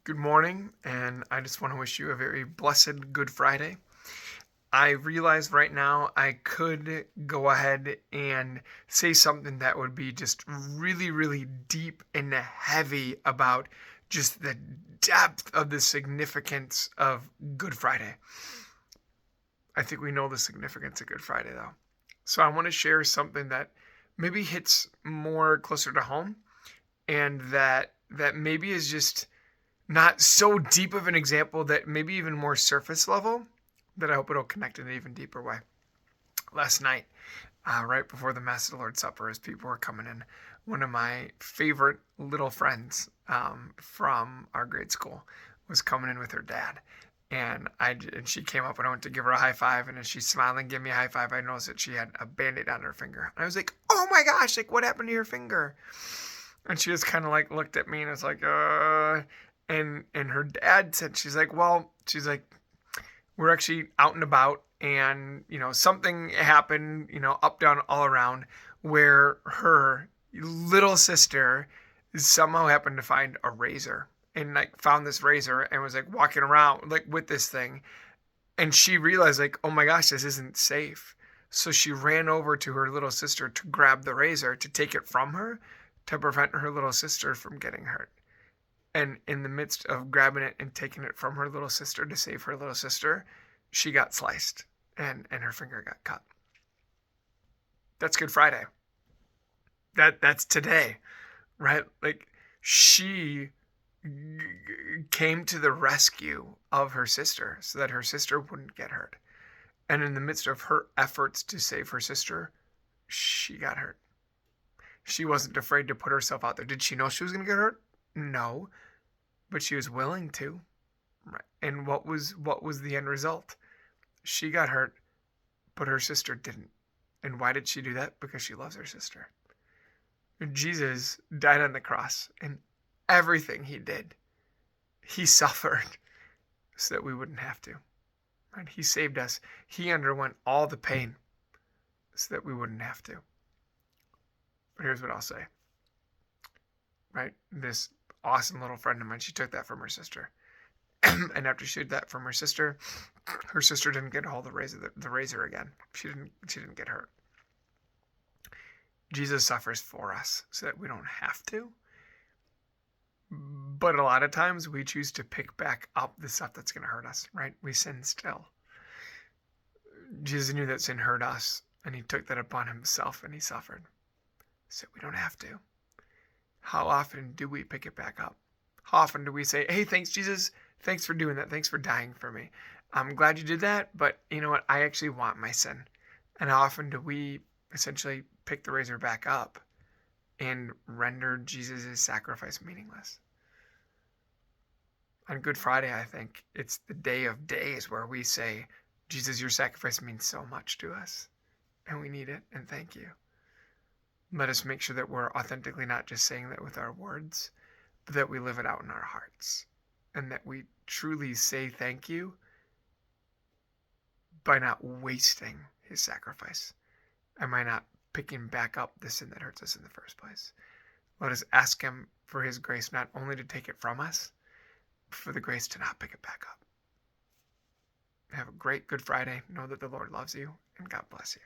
Good morning, and I just want to wish you a very blessed Good Friday. I realize right now I could go ahead and say something that would be just really, really deep and heavy about just the depth of the significance of Good Friday. I think we know the significance of Good Friday, though. So I want to share something that maybe hits more closer to home and that maybe is just not so deep of an example, that maybe even more surface level, that I hope it'll connect in an even deeper way. Last night, right before the Mass of the Lord's Supper, as people were coming in, one of my favorite little friends from our grade school was coming in with her dad. And she came up and I went to give her a high five, and as she smiled and gave me a high five, I noticed that she had a band-aid on her finger. And I was like, "Oh my gosh, like what happened to your finger?" And she just kind of like looked at me and was like, and her dad said, she's like, "We're actually out and about, and something happened, up, down, all around, where her little sister somehow happened to find a razor, and like found this razor and was like walking around like with this thing, and she realized like, oh my gosh, this isn't safe." So she ran over to her little sister to grab the razor to take it from her, to prevent her little sister from getting hurt. And in the midst of grabbing it and taking it from her little sister to save her little sister, she got sliced, and her finger got cut. That's Good Friday. That's today, right? Like, she came to the rescue of her sister so that her sister wouldn't get hurt. And in the midst of her efforts to save her sister, she got hurt. She wasn't afraid to put herself out there. Did she know she was going to get hurt? No, but she was willing to. Right. And what was the end result? She got hurt, but her sister didn't. And why did she do that? Because she loves her sister. Jesus died on the cross, and everything he did, he suffered so that we wouldn't have to. Right? He saved us. He underwent all the pain so that we wouldn't have to. But here's what I'll say. Right? This awesome little friend of mine, she took that from her sister. And after she did that from her sister didn't get hold of the razor again. She didn't get hurt. Jesus suffers for us so that we don't have to. But a lot of times we choose to pick back up the stuff that's going to hurt us, right? We sin still. Jesus knew that sin hurt us, and he took that upon himself, and he suffered so we don't have to. How often do we pick it back up? How often do we say, "Hey, thanks, Jesus. Thanks for doing that. Thanks for dying for me. I'm glad you did that, but you know what? I actually want my sin." And how often do we essentially pick the razor back up and render Jesus' sacrifice meaningless? On Good Friday, I think it's the day of days where we say, "Jesus, your sacrifice means so much to us, and we need it, and thank you." Let us make sure that we're authentically not just saying that with our words, but that we live it out in our hearts, and that we truly say thank you by not wasting his sacrifice, and by not picking back up the sin that hurts us in the first place. Let us ask him for his grace, not only to take it from us, but for the grace to not pick it back up. Have a great Good Friday. Know that the Lord loves you, and God bless you.